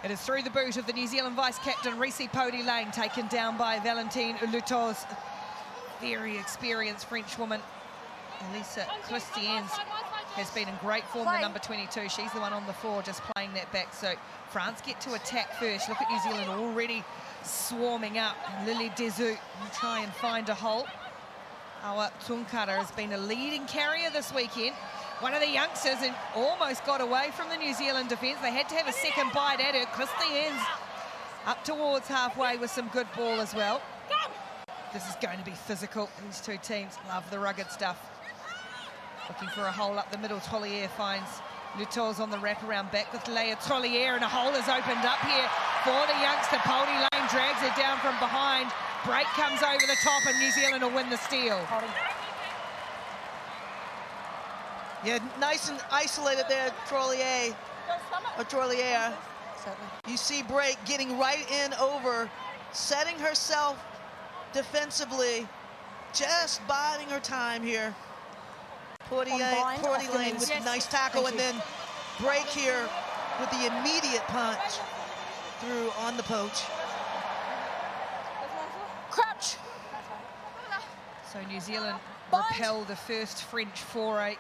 It is through the boot of the New Zealand vice-captain, Reese Pody Lane, taken down by Valentine Lutos. Very experienced Frenchwoman. Elisa Christians has been in great form, the number 22. She's the one on the floor just playing that back. So France get to attack first. Look at New Zealand already swarming up. Lily Desu will try and find a hole. Our Tunkara has been a leading carrier this weekend. One of the youngsters and almost got away from the New Zealand defence. They had to have a second bite at her. Christians up towards halfway with some good ball as well. This is going to be physical. These two teams love the rugged stuff. Looking for a hole up the middle. Trollier finds Lutos on the wraparound back with Leia Trollier, and a hole has opened up here for the youngster. Pody Lane drags her down from behind. Break comes over the top, and New Zealand will win the steal. Yeah, nice and isolated there, Trollier. You see Break getting right in over, setting herself defensively, just biding her time here. Pody Lane with a nice tackle, and then Break here with the immediate punch through on the poach. Crouch. So New Zealand repel the first French foray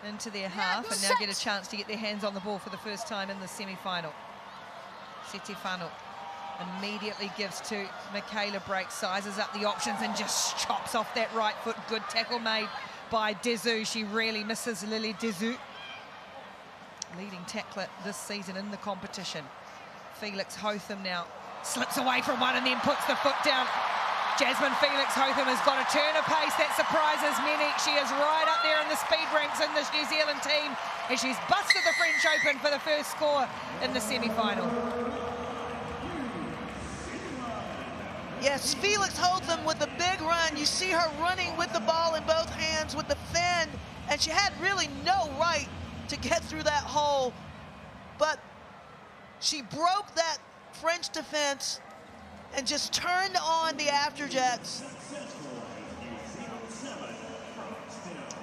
into their half, and now get a chance to get their hands on the ball for the first time in the semi-final. Setefano immediately gives to Michaela Break, sizes up the options and just chops off that right foot. Good tackle made by Desu. She really misses Lily Desu. Leading tackler this season in the competition. Felix Hotham now slips away from one and then puts the foot down. Jasmine Felix Hotham has got a turn of pace that surprises many. She is right up there in the speed ranks in this New Zealand team, and she's busted the French Open for the first score in the semi-final. Yes, Felix Hotham with a big run. You see her running with the ball in both hands with the fin, and she had really no right to get through that hole, but she broke that French defense and just turned on the afterjets.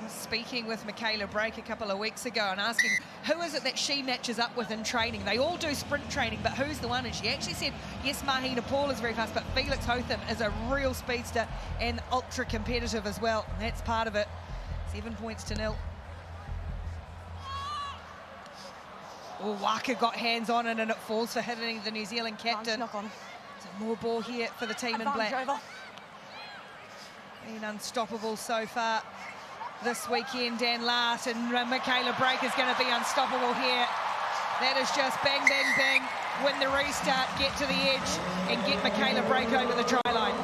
Speaking with Michaela Break a couple of weeks ago and asking who is it that she matches up with in training. They all do sprint training, but who's the one? And she actually said, yes, Mahina Paul is very fast, but Felix Hotham is a real speedster and ultra competitive as well. And that's part of it. 7 points to 0. Oh, Waaka got hands on it, and it falls for hitting the New Zealand captain. Knock on. So more ball here for the team in black. Over. Been unstoppable so far this weekend, and last, and Michaela Break is going to be unstoppable here. That is just bang, bang, bang. Win the restart, get to the edge, and get Michaela Break over the try line.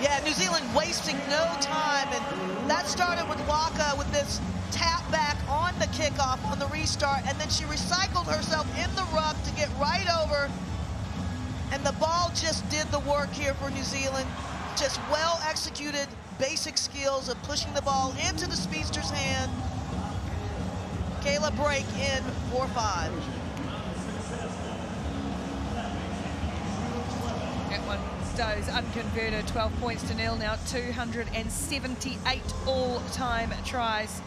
Yeah, New Zealand wasting no time, and that started with Waaka with this tap back on the kickoff on the restart, and then she recycled herself in the ruck to get right over, and the ball just did the work here for New Zealand. Just well executed basic skills of pushing the ball into the speedster's hand. Michaela Break in 4-5. That one goes unconverted, 12 points to 0 now, 278 all-time tries.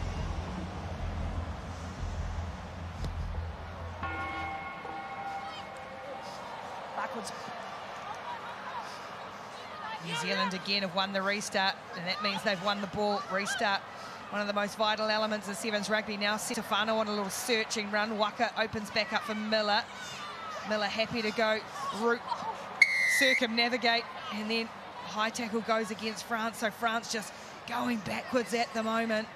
Backwards. New Zealand again have won the restart, and that means they've won the ball restart. One of the most vital elements of Sevens rugby now. Setefano on a little searching run. Waaka opens back up for Miller. Miller happy to go route, circumnavigate, and then high tackle goes against France. So France just going backwards at the moment.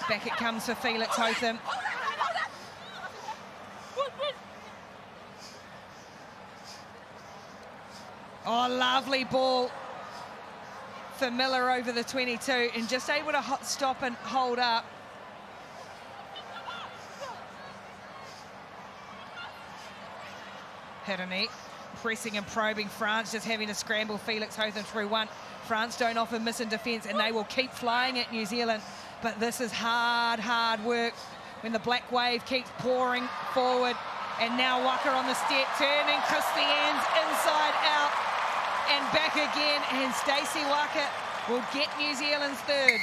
Back it comes for Felix Hotham. Oh, lovely ball for Miller over the 22, and just able to stop and hold up. Hirani pressing and probing France, just having to scramble Felix Hotham through one. France don't often miss in defence, and they will keep flying at New Zealand. But this is hard, hard work when the black wave keeps pouring forward. And now Waaka on the step, turning Christians inside out and back again. And Stacey Waaka will get New Zealand's third.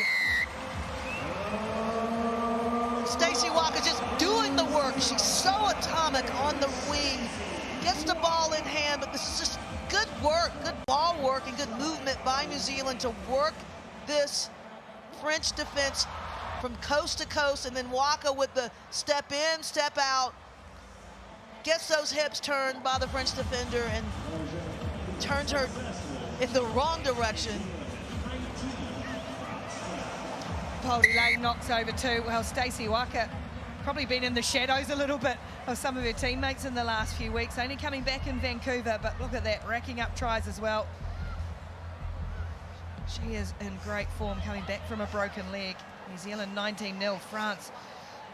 Stacey Waaka just doing the work. She's so atomic on the wing. Gets the ball in hand, but this is just good work, good ball work, and good movement by New Zealand to work this French defense from coast to coast, and then Waaka with the step in, step out, gets those hips turned by the French defender and turns her in the wrong direction. Poldy Lane knocks over two. Well, Stacey Waaka probably been in the shadows a little bit of some of her teammates in the last few weeks, only coming back in Vancouver, but look at that, racking up tries as well. She is in great form coming back from a broken leg. New Zealand 19-0, France.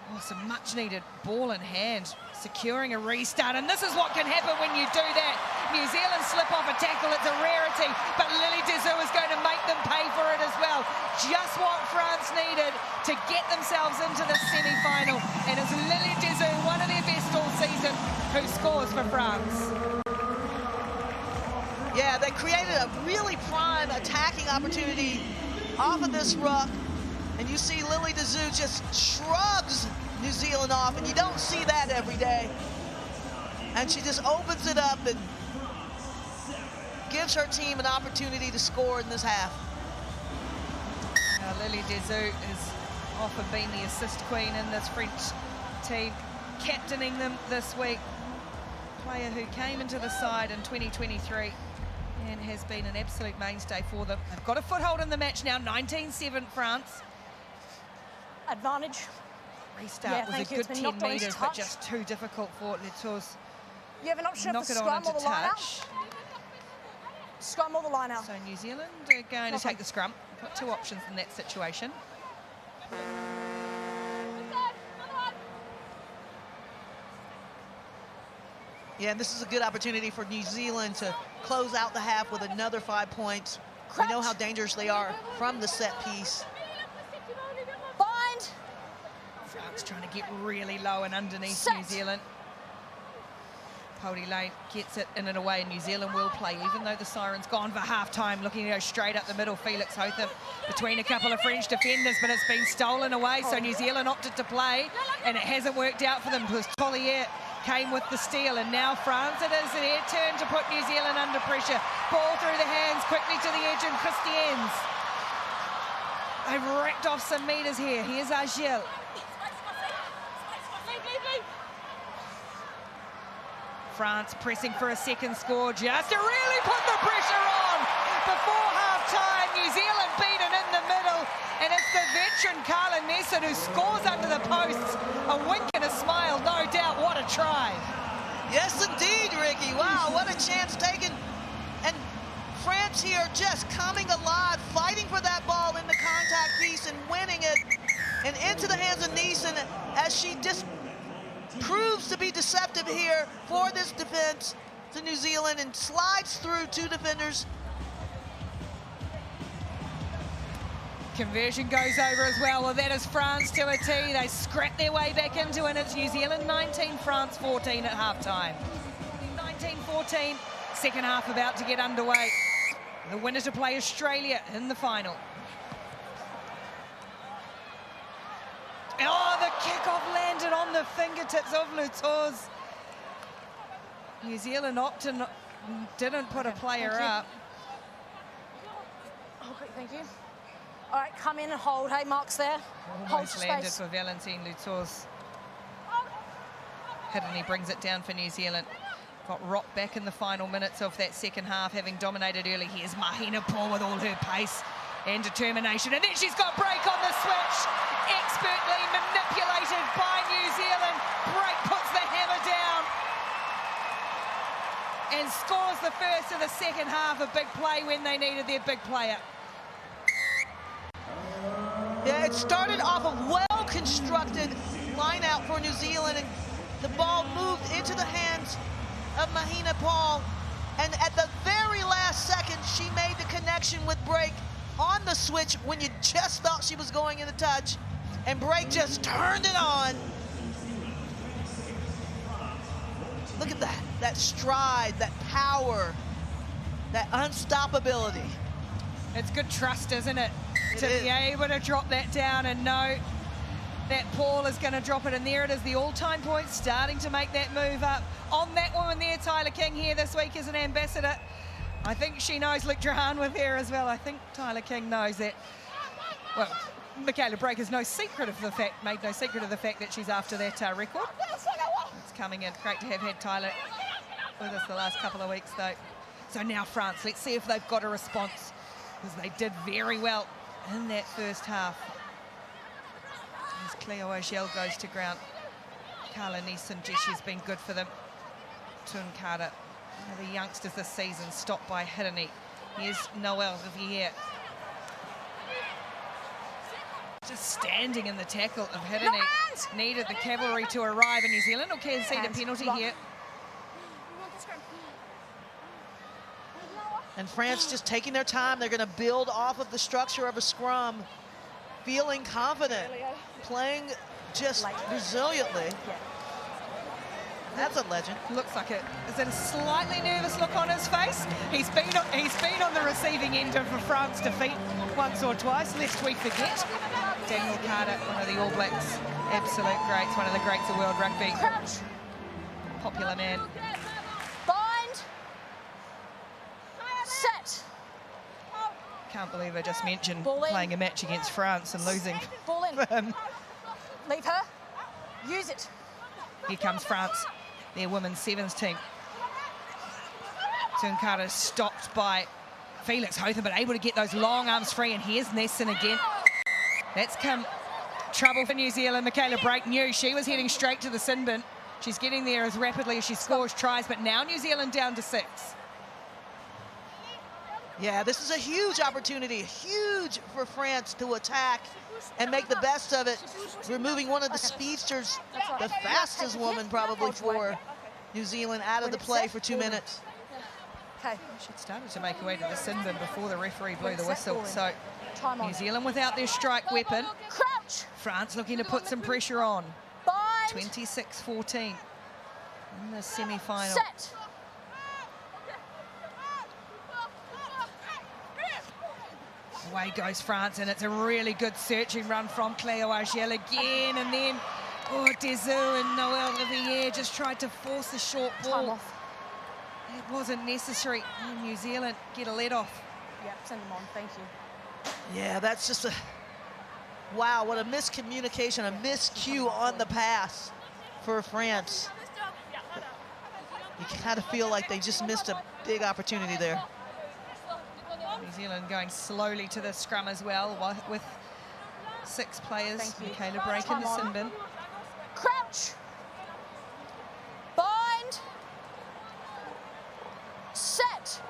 Oh, some much needed ball in hand, securing a restart, and this is what can happen when you do that. New Zealand slip off a tackle, it's a rarity, but Lily Dezou is going to make them pay for it as well. Just what France needed to get themselves into the semi-final, and it's Lily Dezou, one of their best all season, who scores for France. Yeah, they created a really prime attacking opportunity off of this ruck, and you see Lily Dezou just shrugs New Zealand off, and you don't see that every day. And she just opens it up and gives her team an opportunity to score in this half. Now, Lily Dezou has often been the assist queen in this French team, captaining them this week. Player who came into the side in 2023 and has been an absolute mainstay for them. They've got a foothold in the match now, 19-7 France. Advantage. Restart was a good 10 metres, but just too difficult for Letouz. You have an option of the Knock it on scrum or into the line out. touch. Scrum or the line out. So New Zealand are going to take the scrum. Got two options in that situation. Yeah, and this is a good opportunity for New Zealand to close out the half with another 5 points. We know how dangerous they are from the set piece. Bind. France trying to get really low and underneath Set. New Zealand. Poldy Lane gets it in and away, and New Zealand will play, even though the siren's gone for half-time, looking to go straight up the middle. Felix Hotham between a couple of French defenders, but it's been stolen away, so New Zealand opted to play, and it hasn't worked out for them because Collier came with the steal, and now France, it is their turn to put New Zealand under pressure. Ball through the hands, quickly to the edge, and Christians. They've racked off some metres here. Here's Agile. France pressing for a second score just to really put the pressure on before half-time. New Zealand beaten in the middle, and it's the veteran Carla Nesson who scores under the posts. A wink and a smile, no doubt. What a try. Yes, indeed, Ricky. Wow, what a chance taken. And France here just coming alive, fighting for that ball in the contact piece and winning it. And into the hands of Nesson as she just proves to be deceptive here for this defense to New Zealand and slides through two defenders. Conversion goes over as well. Well, that is France to a T. They scrap their way back into it. It's New Zealand 19, France 14 at halftime. 19-14, second half about to get underway. The winner to play Australia in the final. Oh, the kickoff landed on the fingertips of Letouz. New Zealand didn't put a player up. Okay, thank you. All right, come in and hold. Hey, Mark's there. Almost landed for Valentine Letouz. Hit and he brings it down for New Zealand. Got rocked back in the final minutes of that second half, having dominated early. Here's Mahina Paul with all her pace and determination. And then she's got break on the switch. Expertly manipulated by New Zealand. Break puts the hammer down and scores the first of the second half. A big play when they needed their big player. Yeah, it started off a well-constructed line out for New Zealand, and the ball moved into the hands of Mahina Paul. And at the very last second, she made the connection with Break on the switch when you just thought she was going into touch. And Break just turned it on. Look at that stride, that power, that unstoppability. It's good trust, isn't it? To is. be able to drop that down and know that Paul is going to drop it. And there it is, the all-time points, starting to make that move up. On that woman there, Tyler King here this week as an ambassador. I think she knows Luke Drahan with her as well. I think Tyler King knows that. Well, Michaela Brake has made no secret of the fact that she's after that record. It's coming in. Great to have had Tyler with us the last couple of weeks, though. So now France, let's see if they've got a response, because they did very well in that first half. As Cleo Agel goes to ground. Carla Neeson, she's been good for them. Tunkara, one of the youngsters this season, stopped by Hirini. Here's Noelle Riviere. Just standing in the tackle of Hirini. Needed the cavalry to arrive in New Zealand. Or can see the penalty here. And France just taking their time. They're going to build off of the structure of a scrum, feeling confident, playing just resiliently. That's a legend. Looks like it. Is that a slightly nervous look on his face? He's been on the receiving end of a France defeat once or twice, lest we forget. Daniel Carter, one of the All Blacks, absolute greats, one of the greats of World Rugby. Crouch. Popular man. Bind. Set. Can't believe I just mentioned Ball in. playing a match against France and losing Ball in. for him. Leave her. Use it. Here comes France, their women's sevens team. Tunkara stopped by Felix Hotham, but able to get those long arms free. And here's Nesson again. That's come trouble for New Zealand. Michaela Brake knew she was heading straight to the sin bin. She's getting there as rapidly as she scores tries, but now New Zealand down to 6. Yeah, this is a huge opportunity, huge for France to attack and make the best of it, removing one of the speedsters, the fastest woman probably for New Zealand, out of the play for 2 minutes. Okay. She'd started to make her way to the sin bin before the referee blew the whistle. So Time on. New Zealand without their strike weapon. Crouch. France looking to put some pressure on. Bind. 26-14 in the semi-final. Set. Away goes France, and it's a really good searching run from Cleo Agel again, and then Dezu and Noelle Riviere just tried to force the short Time ball. off. It wasn't necessary. And New Zealand get a let off. Yeah, send them on. Thank you. Yeah, that's just a, wow, what a miscommunication, a miscue on the pass for France. You kind of feel like they just missed a big opportunity there. New Zealand going slowly to the scrum as well, with 6 players. Thank you. Michaela Brake in Time the on. sin bin. Crouch. Bind. Set.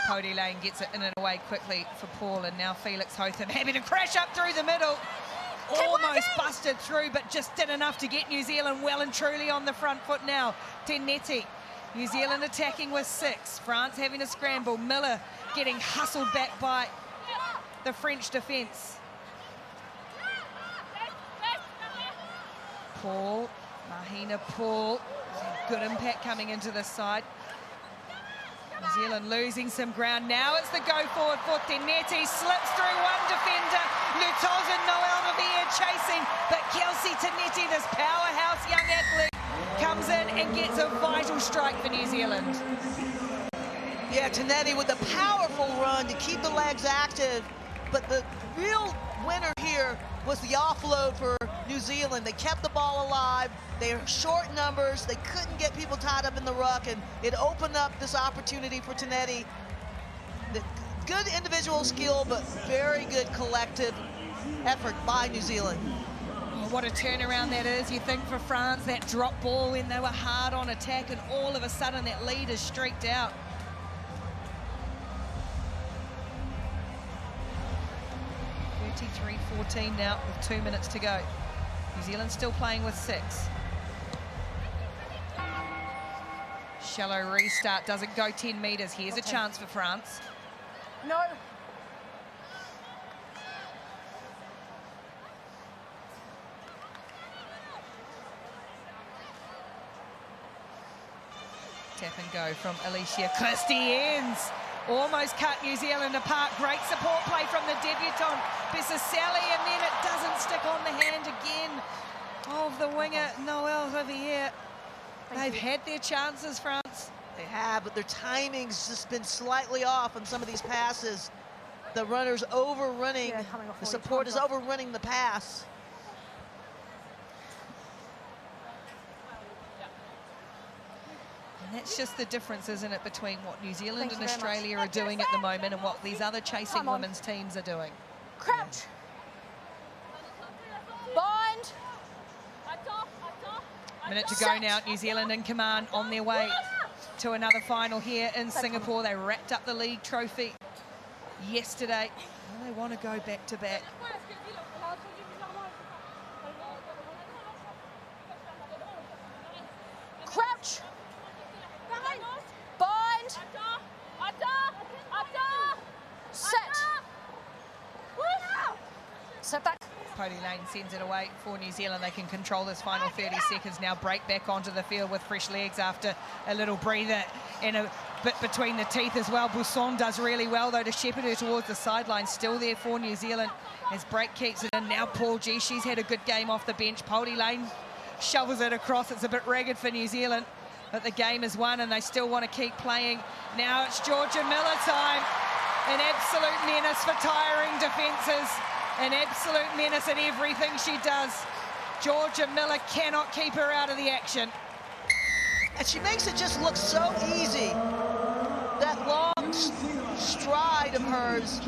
Cody Lane gets it in and away quickly for Paul, and now Felix Hotham having to crash up through the middle. Almost busted through, but just did enough to get New Zealand well and truly on the front foot now. Teneti. New Zealand attacking with 6. France having a scramble. Miller getting hustled back by the French defence. Paul, Mahina Paul. Good impact coming into this side. New Zealand losing some ground. Now it's the go forward for Teneti. Slips through one defender. Lutoz and Noelle Riviere chasing. But Kelsey Teneti, this powerhouse young athlete, comes in and gets a vital strike for New Zealand. Yeah, Teneti with a powerful run to keep the legs active. But the real winner here was the offload for New Zealand. They kept the ball alive. They are short numbers. They couldn't get people tied up in the ruck, and it opened up this opportunity for Teneti. Good individual skill, but very good collective effort by New Zealand. What a turnaround that is, you think, for France. That drop ball when they were hard on attack, and all of a sudden that lead is streaked out. (33-14) now with 2 minutes to go. New Zealand still playing with 6. Shallow restart, doesn't go 10 metres. Here's a chance for France. No. tap and go from Alicia Christians. Almost cut New Zealand apart. Great support play from the debutante, Bessaselli, and then it doesn't stick on the hand again of the winger, Noelle Riviere. They've had their chances, France. They have, but their timing's just been slightly off on some of these passes. The runner's overrunning, the support is overrunning the pass. And that's just the difference, isn't it, between what New Zealand and Australia are doing at the moment and what these other chasing women's teams are doing. Crouch. Bind. Minute to go now. New Zealand in command on their way to another final here in Singapore. They wrapped up the league trophy yesterday. And they want to go back to back. Crouch. Bind. Set. Set back. Cody Lane sends it away for New Zealand. They can control this final 30 seconds now. Break back onto the field with fresh legs after a little breather and a bit between the teeth as well. Busson does really well, though, to shepherd her towards the sideline. Still there for New Zealand as Break keeps it in. Now Paul G, she's had a good game off the bench. Cody Lane shovels it across. It's a bit ragged for New Zealand, but the game is won and they still want to keep playing. Now it's Georgia Miller time. An absolute menace for tiring defences. An absolute menace at everything she does. Georgia Miller cannot keep her out of the action. And she makes it just look so easy. That long stride of hers.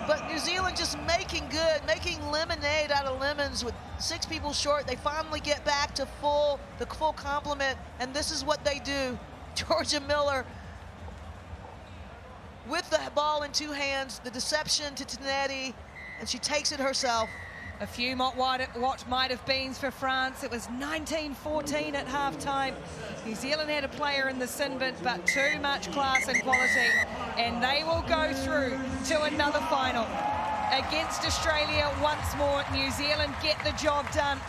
But New Zealand just making good, making lemonade out of lemons with 6 people short. They finally get back to the full complement, and this is what they do. Georgia Miller with the ball in 2 hands, the deception to Tinetti, and she takes it herself. A few what might have been for France. It was 19-14 at halftime. New Zealand had a player in the sin bin, but too much class and quality, and they will go through to another final against Australia once more. New Zealand get the job done.